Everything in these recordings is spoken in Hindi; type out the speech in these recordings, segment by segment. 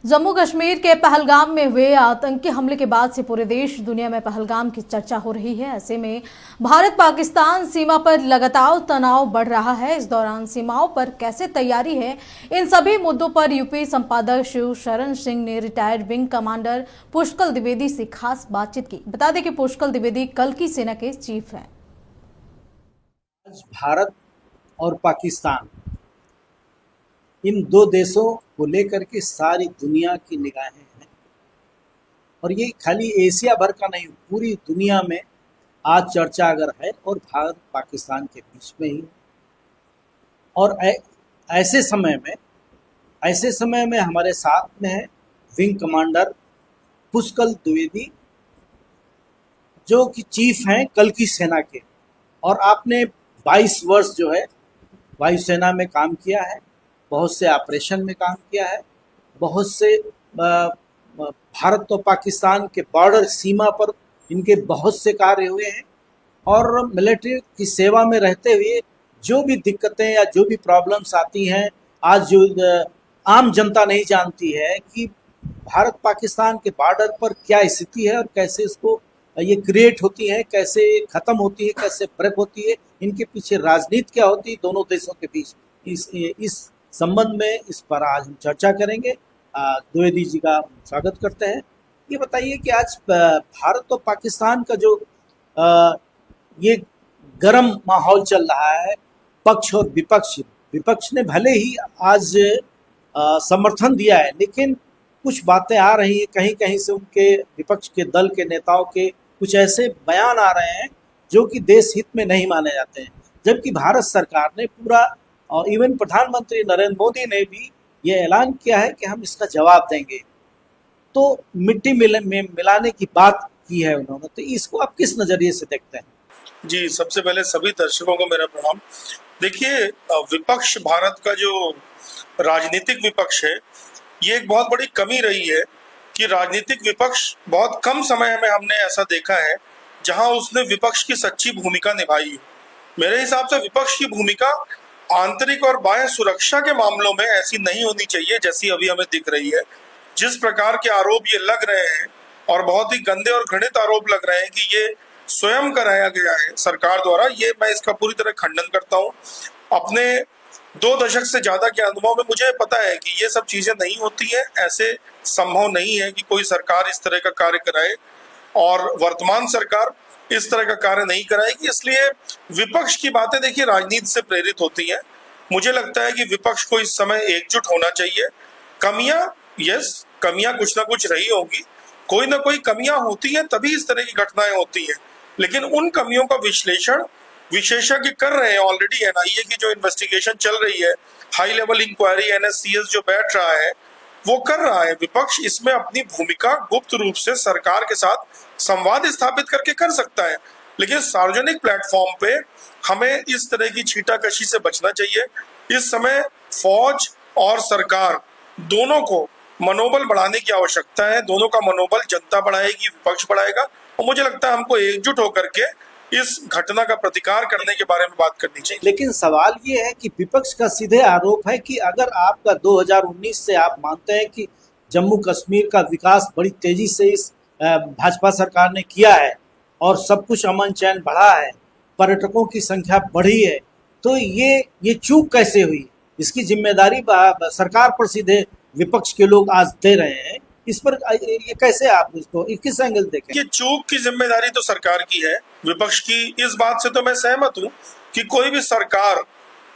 जम्मू कश्मीर के पहलगाम में हुए आतंकी हमले के बाद से पूरे देश दुनिया में पहलगाम की चर्चा हो रही है। ऐसे में भारत पाकिस्तान सीमा पर लगातार तनाव बढ़ रहा है। इस दौरान सीमाओं पर कैसे तैयारी है, इन सभी मुद्दों पर यूपी संपादक शिव शरण सिंह ने रिटायर्ड विंग कमांडर पुष्कल द्विवेदी से खास बातचीत की। बता दें कि पुष्कल द्विवेदी कल की सेना के चीफ हैं। आज भारत और पाकिस्तान, इन दो देशों को लेकर के सारी दुनिया की निगाहें हैं और ये खाली एशिया भर का नहीं, पूरी दुनिया में आज चर्चा अगर है और भारत पाकिस्तान के बीच में ही। और ऐसे समय में हमारे साथ में है विंग कमांडर पुष्कल द्विवेदी, जो कि चीफ हैं कल की सेना के, और आपने 22 वर्ष जो है वायुसेना में काम किया है, बहुत से ऑपरेशन में काम किया है, बहुत से भारत और पाकिस्तान के बॉर्डर सीमा पर इनके बहुत से कार्य हुए हैं। और मिलिट्री की सेवा में रहते हुए जो भी दिक्कतें या जो भी प्रॉब्लम्स आती हैं, आज जो आम जनता नहीं जानती है कि भारत पाकिस्तान के बॉर्डर पर क्या स्थिति है और कैसे इसको ये क्रिएट होती है, कैसे खत्म होती है, कैसे ब्रेक होती है, इनके पीछे राजनीति क्या होती है दोनों देशों के बीच। इस संबंध में इस पर आज हम चर्चा करेंगे। द्विवेदी जी का स्वागत करते हैं। ये बताइए कि आज भारत और पाकिस्तान का जो ये गर्म माहौल चल रहा है, पक्ष और विपक्ष ने भले ही आज समर्थन दिया है, लेकिन कुछ बातें आ रही हैं, कहीं कहीं से उनके विपक्ष के दल के नेताओं के कुछ ऐसे बयान आ रहे हैं जो कि देश हित में नहीं माने जाते हैं। जबकि भारत सरकार ने पूरा, और इवन प्रधानमंत्री नरेंद्र मोदी ने भी ये ऐलान किया है कि हम इसका जवाब देंगे। तो मिट्टी में मिलाने की बात की है उन्होंने, तो इसको आप किस नजरिए से देखते हैं? जी, सबसे पहले सभी दर्शकों को मेरा प्रणाम। देखिए, विपक्ष, भारत का जो राजनीतिक विपक्ष है, ये एक बहुत बड़ी कमी रही है कि राजनीतिक विपक्ष बहुत कम समय में हमने ऐसा देखा है जहां उसने विपक्ष की सच्ची भूमिका निभाई है। मेरे हिसाब से विपक्ष की भूमिका आंतरिक और बाह्य सुरक्षा के मामलों में ऐसी नहीं होनी चाहिए जैसी अभी हमें दिख रही है। जिस प्रकार के आरोप ये लग रहे हैं और बहुत ही गंदे और घृणित आरोप लग रहे हैं कि ये स्वयं कराया गया है सरकार द्वारा, ये मैं इसका पूरी तरह खंडन करता हूँ। अपने 2 दशक से ज्यादा के अनुभव में मुझे पता है कि ये सब चीजें नहीं होती है, ऐसे संभव नहीं है कि कोई सरकार इस तरह का कार्य कराए, और वर्तमान सरकार इस तरह का कार्य नहीं कराएगी। इसलिए विपक्ष की बातें देखिए राजनीति से प्रेरित होती हैं। मुझे लगता है कि विपक्ष को इस समय एकजुट होना चाहिए। कमियां कुछ ना कुछ रही होंगी, कोई ना कोई कमियां होती हैं, तभी इस तरह की घटनाएं होती हैं। लेकिन उन कमियों का विश्लेषण विशेषज्ञ कर रहे हैं। ऑलरेडी एनआईए की जो इन्वेस्टिगेशन चल रही है, हाई लेवल इंक्वायरी, एनएससीएस जो बैठ रहा है, वो कर रहा है। विपक्ष इसमें अपनी भूमिका गुप्त रूप से सरकार के साथ संवाद स्थापित करके कर सकता है, लेकिन सार्वजनिक प्लेटफॉर्म पे हमें इस तरह की छींटाकशी से बचना चाहिए। इस समय फौज और सरकार दोनों को मनोबल बढ़ाने की आवश्यकता है। दोनों का मनोबल जनता बढ़ाएगी, विपक्ष बढ़ाएगा, और मुझे लगता है हमको एकजुट होकर के इस घटना का प्रतिकार करने के बारे में बात करनी चाहिए। लेकिन सवाल ये है कि विपक्ष का सीधे आरोप है कि अगर आपका 2019 से आप मानते हैं कि जम्मू कश्मीर का विकास बड़ी तेजी से इस भाजपा सरकार ने किया है और सब कुछ अमन चैन बढ़ा है, पर्यटकों की संख्या बढ़ी है, तो ये चूक कैसे हुई? इसकी जिम्मेदारी सरकार पर सीधे विपक्ष के लोग आज दे रहे हैं। इस पर ये कैसे आप इसको किस एंगल देखें? ये चूक की जिम्मेदारी तो सरकार की है। विपक्ष की इस बात से तो मैं सहमत हूँ कि कोई भी सरकार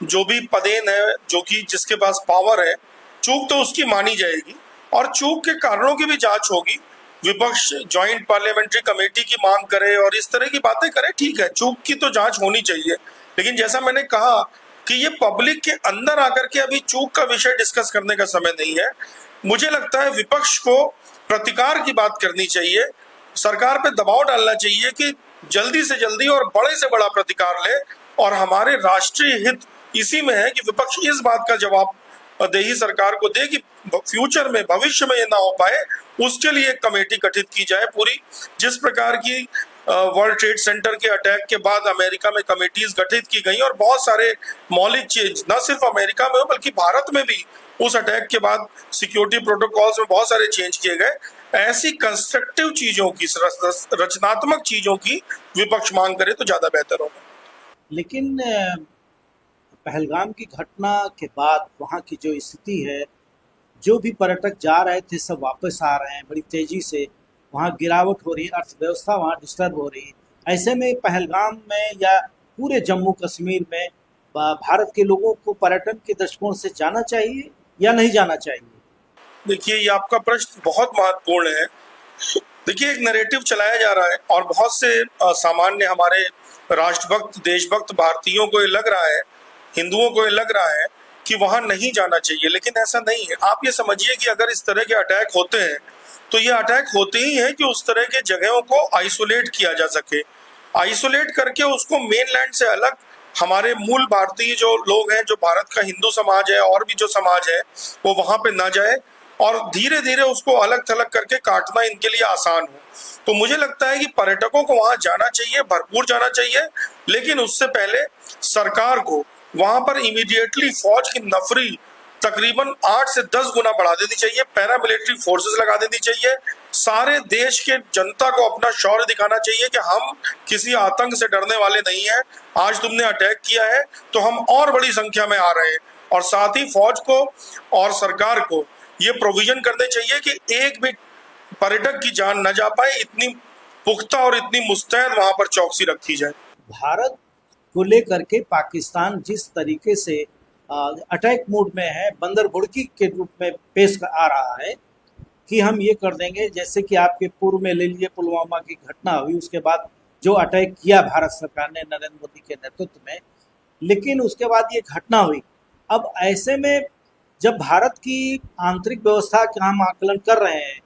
जो भी पदेन है, जो कि जिसके पास पावर है, चूक तो उसकी मानी जाएगी और चूक के कारणों की भी जांच होगी। विपक्ष ज्वाइंट पार्लियामेंट्री कमेटी की मांग करे और इस तरह की बातें करे, ठीक है, चूक की तो जांच होनी चाहिए। लेकिन जैसा मैंने कहा कि ये पब्लिक के अंदर आकर के अभी चूक का विषय डिस्कस करने का समय नहीं है। मुझे लगता है विपक्ष को प्रतिकार की बात करनी चाहिए, सरकार पे दबाव डालना चाहिए कि जल्दी से जल्दी और बड़े से बड़ा प्रतिकार ले, और हमारे राष्ट्रीय हित इसी में है कि विपक्ष इस बात का जवाब देही सरकार को दे कि फ्यूचर में, भविष्य में ये ना हो पाए, उसके लिए एक कमेटी गठित की जाए पूरी। जिस प्रकार की वर्ल्ड ट्रेड सेंटर के अटैक के बाद अमेरिका में कमेटीज गठित की गई और बहुत सारे मौलिक चीज न सिर्फ अमेरिका में हो बल्कि भारत में भी उस अटैक के बाद सिक्योरिटी प्रोटोकॉल्स में बहुत सारे चेंज किए गए। ऐसी कंस्ट्रक्टिव चीजों की, रचनात्मक चीजों की विपक्ष मांग करे तो ज्यादा बेहतर होगा। लेकिन पहलगाम की घटना के बाद वहाँ की जो स्थिति है, जो भी पर्यटक जा रहे थे सब वापस आ रहे हैं बड़ी तेजी से, वहाँ गिरावट हो रही है, अर्थव्यवस्था वहाँ डिस्टर्ब हो रही है। ऐसे में पहलगाम में या पूरे जम्मू कश्मीर में भारत के लोगों को पर्यटन के दृष्टिकोण से जाना चाहिए या नहीं जाना चाहिए? देखिए, ये आपका प्रश्न बहुत महत्वपूर्ण है। देखिए, एक नैरेटिव चलाया जा रहा है और बहुत से सामान्य हमारे राष्ट्रभक्त, देशभक्त भारतीयों को ये लग रहा है, हिंदुओं को ये लग रहा है कि वहां नहीं जाना चाहिए, लेकिन ऐसा नहीं है। आप ये समझिए कि अगर इस तरह के अटैक होते हैं तो ये अटैक होते ही हैं कि उस तरह के जगहों को आइसोलेट किया जा सके, आइसोलेट करके उसको मेनलैंड से अलग हमारे मूल भारतीय जो लोग हैं, जो भारत का हिंदू समाज है और भी जो समाज है, वो वहां पे ना जाए और धीरे धीरे उसको अलग थलग करके काटना इनके लिए आसान हो। तो मुझे लगता है कि पर्यटकों को वहां जाना चाहिए, भरपूर जाना चाहिए, लेकिन उससे पहले सरकार को वहां पर इमीडिएटली फौज की नफरी तकरीबन 8 से 10 गुना बढ़ा देनी चाहिए, पैरामिलिट्री फोर्सेस लगा देनी चाहिए, सारे देश के जनता को अपना शौर्य दिखाना चाहिए कि हम किसी आतंक से डरने वाले नहीं हैं। आज तुमने अटैक किया है तो हम और बड़ी संख्या में आ रहे हैं, और साथ ही फौज को और सरकार को ये प्रोविजन करने चाहिए कि एक भी पर्यटक की जान न जा पाए, इतनी पुख्ता और इतनी मुस्तैद वहां पर चौकसी रखी जाए। भारत को लेकर के पाकिस्तान जिस तरीके से अटैक मोड में है, बंदर भुड़की के रूप में पेश आ रहा है कि हम ये कर देंगे, जैसे कि आपके पूर्व में ले लीजिए पुलवामा की घटना हुई, उसके बाद जो अटैक किया भारत सरकार ने नरेंद्र मोदी के नेतृत्व में, लेकिन उसके बाद ये घटना हुई। अब ऐसे में जब भारत की आंतरिक व्यवस्था का हम आकलन कर रहे हैं,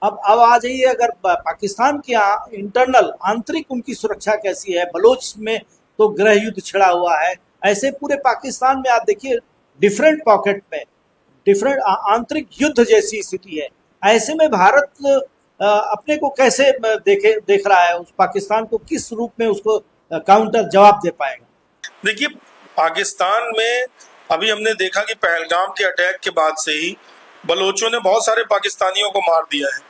अब आ जाइए अगर पाकिस्तान की इंटरनल आंतरिक उनकी सुरक्षा कैसी है। बलोच में तो गृह युद्ध छिड़ा हुआ है, ऐसे पूरे पाकिस्तान में आप देखिए डिफरेंट पॉकेट में डिफरेंट आंतरिक युद्ध जैसी स्थिति है। ऐसे में भारत अपने को कैसे देख रहा है, उस पाकिस्तान को किस रूप में उसको काउंटर जवाब दे पाएगा? देखिए, पाकिस्तान में अभी हमने देखा कि पहलगाम के अटैक के बाद से ही बलोचों ने बहुत सारे पाकिस्तानियों को मार दिया है।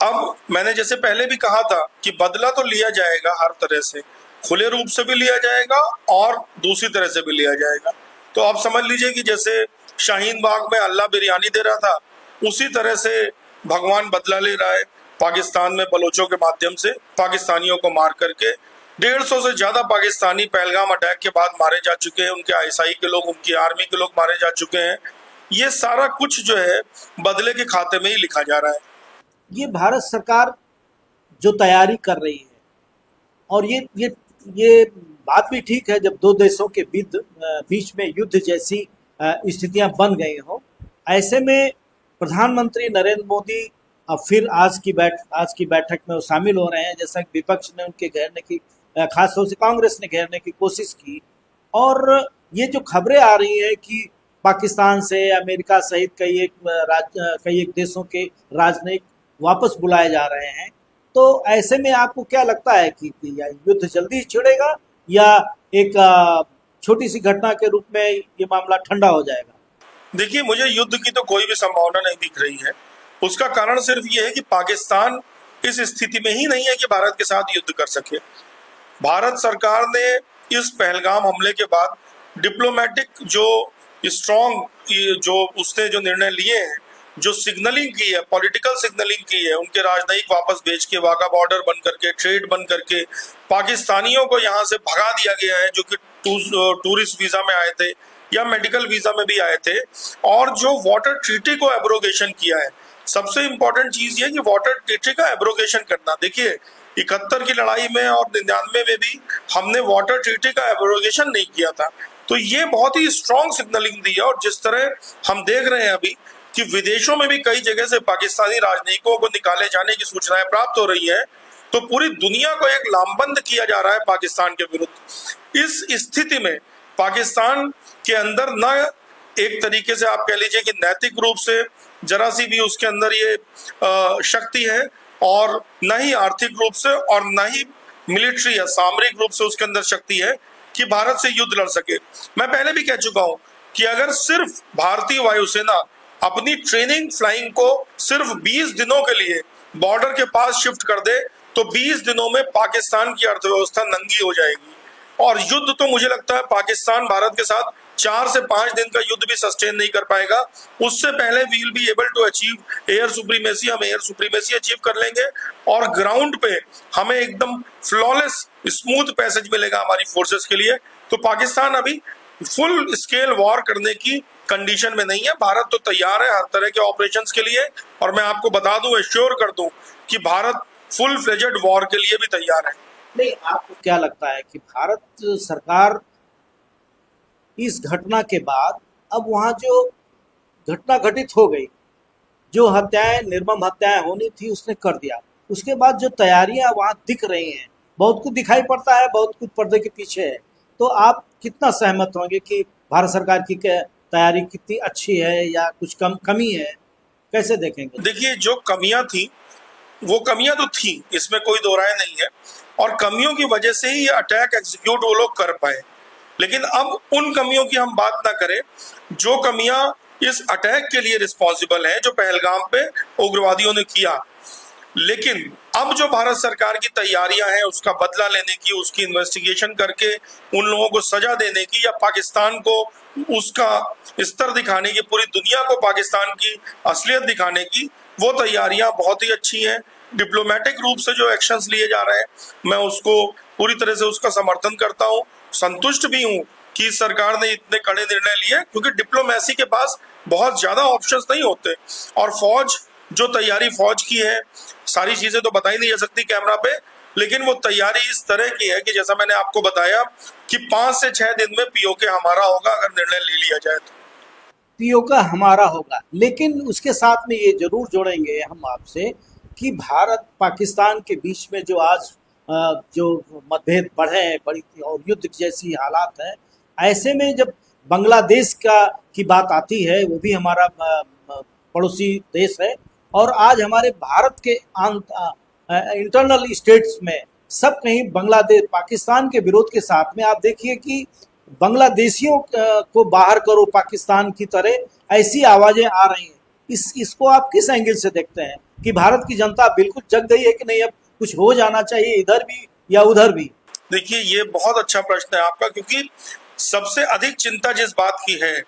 अब मैंने जैसे पहले भी कहा था कि बदला तो लिया जाएगा, हर तरह से खुले रूप से भी लिया जाएगा और दूसरी तरह से भी लिया जाएगा। तो आप समझ लीजिए कि जैसे शाहीन बाग में अल्लाह बिरयानी दे रहा था, उसी तरह से भगवान बदला ले रहा है पाकिस्तान में बलोचों के माध्यम से पाकिस्तानियों को मार करके। 150 से ज्यादा पाकिस्तानी पहलगाम अटैक के बाद मारे जा चुके हैं, उनके आईएसआई के लोग, उनकी आर्मी के लोग मारे जा चुके हैं। ये सारा कुछ जो है बदले के खाते में ही लिखा जा रहा है। ये भारत सरकार जो तैयारी कर रही है, और ये बात भी ठीक है, जब दो देशों के बीच में युद्ध जैसी स्थितियां बन गई हो, ऐसे में प्रधानमंत्री नरेंद्र मोदी अब फिर आज की बैठक में वो शामिल हो रहे हैं, जैसा कि विपक्ष ने उनके घेरने की, खासतौर से कांग्रेस ने घेरने की कोशिश की। और ये जो खबरें आ रही है कि पाकिस्तान से अमेरिका सहित कई एक देशों के राजनयिक वापस बुलाए जा रहे हैं, तो ऐसे में आपको क्या लगता है कि युद्ध जल्दी छिड़ेगा या एक छोटी सी घटना के रूप में ये मामला ठंडा हो जाएगा? देखिए, मुझे युद्ध की तो कोई भी संभावना नहीं दिख रही है। उसका कारण सिर्फ ये है कि पाकिस्तान इस स्थिति में ही नहीं है कि भारत के साथ युद्ध कर सके। भारत सरकार ने इस पहलगाम हमले के बाद डिप्लोमेटिक जो स्ट्रॉन्ग जो उसने जो निर्णय लिए हैं, जो सिग्नलिंग की है, पॉलिटिकल सिग्नलिंग की है, उनके राजनयिक वापस भेज के, वाघा बॉर्डर बंद करके, ट्रेड बंद करके पाकिस्तानियों को यहाँ से भगा दिया गया है, जो कि टूरिस्ट वीजा में आए थे या मेडिकल वीजा में भी आए थे। और जो वाटर ट्रीटी को एब्रोगेशन किया है, सबसे इंपॉर्टेंट चीज ये कि वाटर ट्रीटी का एब्रोगेशन करना। देखिए, 71 की लड़ाई में और 99 में भी हमने वाटर ट्रीटी का एब्रोगेशन नहीं किया था। तो ये बहुत ही स्ट्रॉन्ग सिग्नलिंग दी है। और जिस तरह हम देख रहे हैं अभी कि विदेशों में भी कई जगह से पाकिस्तानी राजनयिकों को निकाले जाने की सूचनाएं प्राप्त हो रही है, तो पूरी दुनिया को एक लामबंद किया जा रहा है पाकिस्तान के विरुद्ध। इस स्थिति में पाकिस्तान के अंदर न एक तरीके से आप कह लीजिए कि नैतिक रूप से जरा सी भी उसके अंदर ये शक्ति है, और न ही आर्थिक रूप से और न ही मिलिट्री या सामरिक रूप से उसके अंदर शक्ति है कि भारत से युद्ध लड़ सके। मैं पहले भी कह चुका हूं कि अगर सिर्फ भारतीय वायुसेना अपनी ट्रेनिंग फ्लाइंग को सिर्फ 20 दिनों के लिए बॉर्डर के पास शिफ्ट कर दे तो 20 दिनों में पाकिस्तान की अर्थव्यवस्था नंगी हो जाएगी। और युद्ध तो मुझे लगता है पाकिस्तान भारत के साथ 4 से 5 दिन का युद्ध भी सस्टेन नहीं कर पाएगा। उससे पहले we will be able to achieve air supremacy, हम एयर सुप्रीमेसी अचीव कर लेंगे और ग्राउंड पे हमें एकदम फ्लॉलेस स्मूथ पैसेज मिलेगा हमारी फोर्सेस के लिए। तो पाकिस्तान अभी फुल स्केल वॉर करने की कंडीशन में नहीं है। भारत तो तैयार है हर तरह के ऑपरेशंस के लिए, और मैं आपको बता दूं, एश्योर कर दूं कि भारत फुल फ्लेजेड वॉर के लिए भी तैयार है। नहीं, आपको क्या लगता है कि भारत सरकार इस घटना के बाद अब वहाँ जो घटना घटित हो गई, जो हत्याएं, निर्मम हत्याएं होनी थी, उसने कर दिया। उसके बाद जो तैयारियां वहाँ दिख रही हैं, बहुत कुछ दिखाई पड़ता है, बहुत कुछ पर्दे के पीछे है। तो आप कितना सहमत होंगे कि भारत सरकार की तैयारी कितनी अच्छी है या कुछ कमी है, कैसे देखेंगे? देखिए, जो कमियां थी वो कमियां तो थी, इसमें कोई दो राय नहीं है, और कमियों की वजह से ही ये अटैक एग्जीक्यूट वो लोग कर पाए। लेकिन अब उन कमियों की हम बात ना करें जो कमियां इस अटैक के लिए रिस्पॉन्सिबल हैं, जो पहलगाम पे उग्रवादियों ने किया। लेकिन अब जो भारत सरकार की तैयारियां हैं उसका बदला लेने की, उसकी इन्वेस्टिगेशन करके उन लोगों को सजा देने की, या पाकिस्तान को उसका स्तर दिखाने की, पूरी दुनिया को पाकिस्तान की असलियत दिखाने की, वो तैयारियां बहुत ही अच्छी हैं। डिप्लोमेटिक रूप से जो एक्शंस लिए जा रहे हैं, मैं उसको पूरी तरह से उसका समर्थन करता हूं। संतुष्ट भी हूं कि सरकार ने इतने कड़े निर्णय लिए, क्योंकि डिप्लोमेसी के पास बहुत ज्यादा ऑप्शंस नहीं होते। और फौज, जो तैयारी फौज की है, सारी चीजें तो बताई नहीं जा सकती कैमरा पे, लेकिन वो तैयारी इस तरह की है कि जैसा मैंने आपको बताया कि 5 से 6 दिन में पीओके हमारा होगा अगर निर्णय ले लिया जाए तो। पीओके हमारा होगा, लेकिन उसके साथ में ये जरूर जोड़ेंगे हम आपसे कि भारत पाकिस्तान के बीच में जो आज जो मतभेद बढ़े हैं, बड़ी और युद्ध जैसी हालात है, ऐसे में जब बांग्लादेश की बात आती है, वो भी हमारा पड़ोसी देश है, और आज हमारे भारत के इंटरनल स्टेट्स में सब कहीं बांग्लादेश पाकिस्तान के विरोध के साथ में आप देखिए कि बांग्लादेशियों को बाहर करो पाकिस्तान की तरह, ऐसी आवाजें आ रही हैं। इसको आप किस एंगल से देखते हैं कि भारत की जनता बिल्कुल जग गई है कि नहीं, अब कुछ हो जाना चाहिए इधर भी या उधर भी? देखिए, ये बहुत अच्छा प्रश्न है आपका, क्योंकि सबसे अधिक चिंता जिस बात की है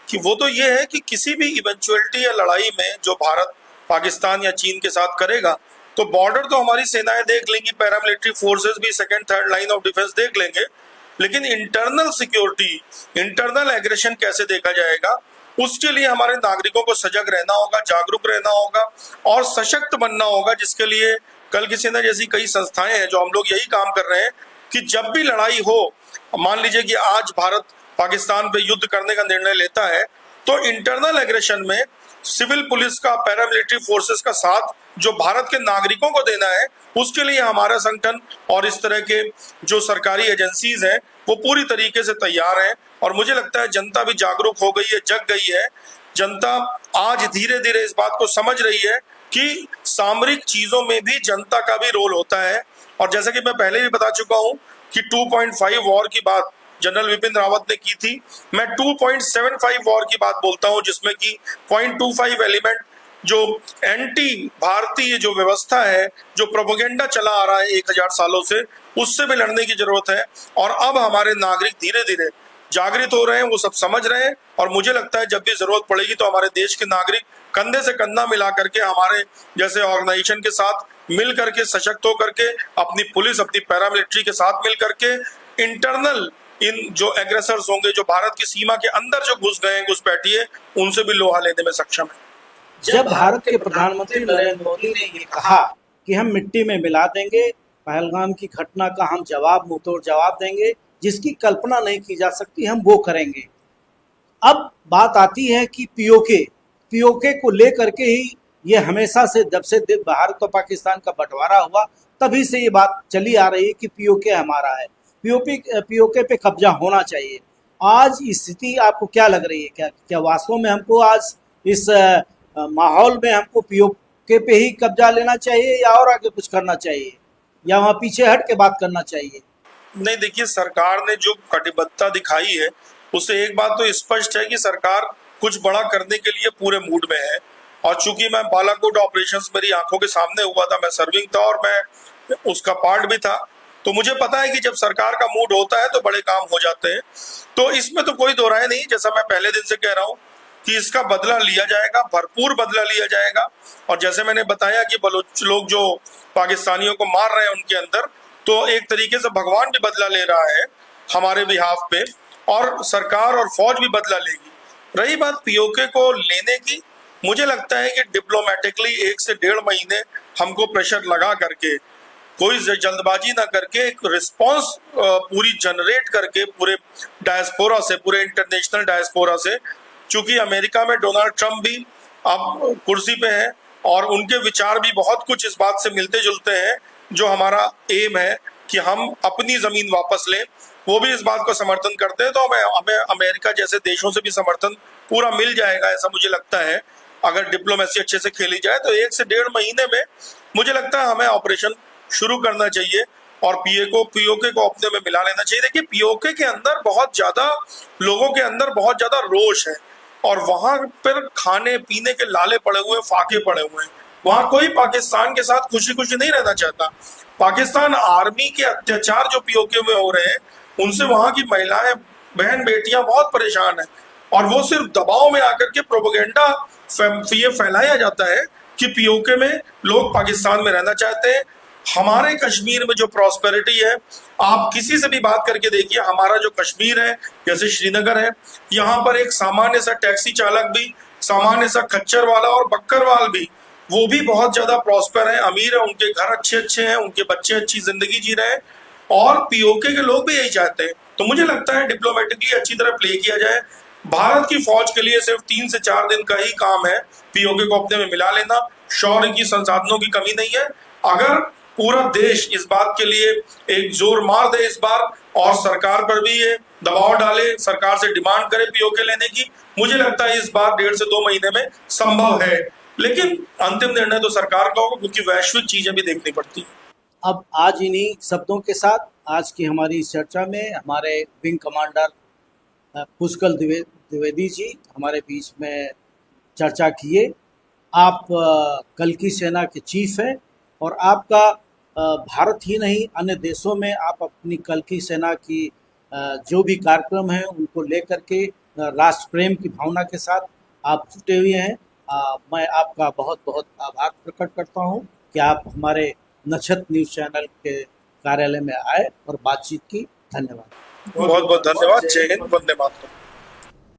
कि वो तो ये है कि किसी भी इवेंचुअलिटी या लड़ाई में जो भारत पाकिस्तान या चीन के साथ करेगा, तो बॉर्डर तो हमारी सेनाएं देख लेंगी, पैरामिलिट्री फोर्सेस भी second third line of defence देख लेंगे, लेकिन इंटरनल सिक्योरिटी, इंटरनल एग्रेशन कैसे देखा जाएगा, उसके लिए हमारे नागरिकों को सजग रहना होगा, जागरूक रहना होगा और सशक्त बनना होगा, जिसके लिए कल की सेना जैसी कई संस्थाएं हैं जो हम लोग यही काम कर रहे हैं कि जब भी लड़ाई हो, मान लीजिए कि आज भारत पाकिस्तान पे युद्ध करने का निर्णय लेता है, तो इंटरनल एग्रेशन में सिविल पुलिस का, पैरामिलिट्री फोर्सेस का साथ जो भारत के नागरिकों को देना है, उसके लिए हमारा संगठन और इस तरह के जो सरकारी एजेंसीज हैं वो पूरी तरीके से तैयार हैं। और मुझे लगता है जनता भी जागरूक हो गई है, जग गई है। जनता आज धीरे धीरे इस बात को समझ रही है कि सामरिक चीजों में भी जनता का भी रोल होता है। और जैसा कि मैं पहले भी बता चुका हूं कि 2.5 वॉर की बात जनरल विपिन रावत ने की थी, मैं 2.75 वॉर की बात बोलता हूं, जिसमें कि 0.25 एलिमेंट जो एंटी भारतीय जो व्यवस्था है, जो प्रोपेगेंडा चला आ रहा है 1000 सालों से, उससे भी लड़ने की जरूरत है। और अब हमारे नागरिक धीरे धीरे जागृत हो रहे हैं, वो सब समझ रहे हैं, और मुझे लगता है जब भी जरूरत पड़ेगी तो हमारे देश के नागरिक कंधे से कंधा मिला करके हमारे जैसे ऑर्गेनाइजेशन के साथ मिल करके, सशक्त होकर के, अपनी पुलिस, अपनी पैरामिलिट्री के साथ मिल करके इंटरनल इन जो एग्रेसर्स होंगे, जो भारत की सीमा के अंदर जो घुस गए हैं घुसपैठिए, उनसे भी लोहा लेने में सक्षम है। जब भारत के प्रधानमंत्री नरेंद्र मोदी ने ये कहा कि हम मिट्टी में मिला देंगे, पहलगाम की घटना का हम मुंहतोड़ जवाब देंगे, जिसकी कल्पना नहीं की जा सकती, हम वो करेंगे। अब बात आती है कि पीओके को लेकर के ही ये हमेशा से, जब से भारत और पाकिस्तान का बंटवारा हुआ तभी से ये बात चली आ रही है कि पीओके हमारा है, पीओके पे कब्जा होना चाहिए। आज स्थिति आपको क्या लग रही है? क्या वास्तव में हमको आज इस माहौल में हमको पीओके पे ही कब्जा लेना चाहिए या और आगे कुछ करना चाहिए, या वहाँ पीछे हट के बात करना चाहिए? नहीं, देखिए, सरकार ने जो कटिबद्धता दिखाई है उससे एक बात तो स्पष्ट है कि सरकार कुछ बड़ा करने के लिए पूरे मूड में है। और चूंकि मैं बालाकोट ऑपरेशंस मेरी आंखों के सामने हुआ था, मैं सर्विंग था और मैं उसका पार्ट भी था, तो मुझे पता है कि जब सरकार का मूड होता है तो बड़े काम हो जाते हैं। तो इसमें तो कोई दो राय नहीं, जैसा मैं पहले दिन से कह रहा हूँ कि इसका बदला लिया जाएगा, भरपूर बदला लिया जाएगा। और जैसे मैंने बताया कि बलोच लोग जो पाकिस्तानियों को मार रहे हैं उनके अंदर, तो एक तरीके से भगवान भी बदला ले रहा है हमारे बिहाफ पे, और सरकार और फौज भी बदला लेगी। रही बात पीओके को लेने की, मुझे लगता है कि डिप्लोमेटिकली 1 से 1.5 महीने हमको प्रेशर लगा करके, कोई जल्दबाजी ना करके, एक रिस्पांस पूरी जनरेट करके पूरे डायस्पोरा से, पूरे इंटरनेशनल डायस्पोरा से, चूंकि अमेरिका में डोनाल्ड ट्रंप भी अब कुर्सी पे है और उनके विचार भी बहुत कुछ इस बात से मिलते जुलते हैं। जो हमारा एम है कि हम अपनी जमीन वापस लें, वो भी इस बात को समर्थन करते हैं। तो हमें अमेरिका जैसे देशों से भी समर्थन पूरा मिल जाएगा, ऐसा मुझे लगता है। अगर डिप्लोमेसी अच्छे से खेली जाए तो 1 से 1.5 महीने में मुझे लगता है हमें ऑपरेशन शुरू करना चाहिए और पीओके को अपने में मिला लेना चाहिए। देखिए, पीओके के अंदर बहुत ज्यादा लोगों के अंदर बहुत ज्यादा रोष है और वहां पर खाने पीने के लाले पड़े हुए, फाके पड़े हुए हैं। वहां कोई पाकिस्तान के साथ खुशी खुशी नहीं रहना चाहता। पाकिस्तान आर्मी के अत्याचार जो पीओके में हो रहे हैं, उनसे वहां की महिलाएं, बहन बेटियां बहुत परेशान हैं। और वो सिर्फ दबाव में आकर के प्रोपेगेंडा ये फैलाया जाता है कि पीओके में लोग पाकिस्तान में रहना चाहते हैं। हमारे कश्मीर में जो प्रॉस्पेरिटी है, आप किसी से भी बात करके देखिए, हमारा जो कश्मीर है, जैसे श्रीनगर है, यहाँ पर एक सामान्य सा टैक्सी चालक भी, सामान्य सा खच्चर वाला और बक्करवाल भी, वो भी बहुत ज्यादा प्रॉस्पर है, अमीर है, उनके घर अच्छे अच्छे हैं, उनके बच्चे अच्छी जिंदगी जी रहे हैं। और पीओके के लोग भी यही चाहते हैं। तो मुझे लगता है डिप्लोमेटिकली अच्छी तरह प्ले किया जाए। भारत की फौज के लिए सिर्फ 3 से 4 दिन का ही काम है पीओके को अपने में मिला लेना। शौर्य की, संसाधनों की कमी नहीं है। अगर पूरा देश इस बात के लिए एक जोर मार दे इस बार और सरकार पर भी ये दबाव डाले, सरकार से डिमांड करे पीओके लेने की, मुझे लगता है इस बार 1.5 से 2 महीने में संभव है। लेकिन अंतिम निर्णय तो सरकार का होगा, क्योंकि वैश्विक चीजें भी देखनी पड़ती है। अब आज इन्हीं शब्दों के साथ आज की हमारी इस चर्चा में हमारे विंग कमांडर पुष्कल द्विवेदी जी हमारे बीच में चर्चा किए। आप कल की सेना के चीफ हैं और आपका भारत ही नहीं अन्य देशों में आप अपनी कल की सेना की जो भी कार्यक्रम हैं उनको लेकर के राष्ट्र प्रेम की भावना के साथ आप जुटे हुए हैं। मैं आपका बहुत बहुत आभार प्रकट करता हूं कि आप हमारे नक्षत्र न्यूज़ चैनल के कार्यालय में आए और बातचीत की। धन्यवाद। बहुत बहुत धन्यवाद। जय हिंद, वंदे मातरम।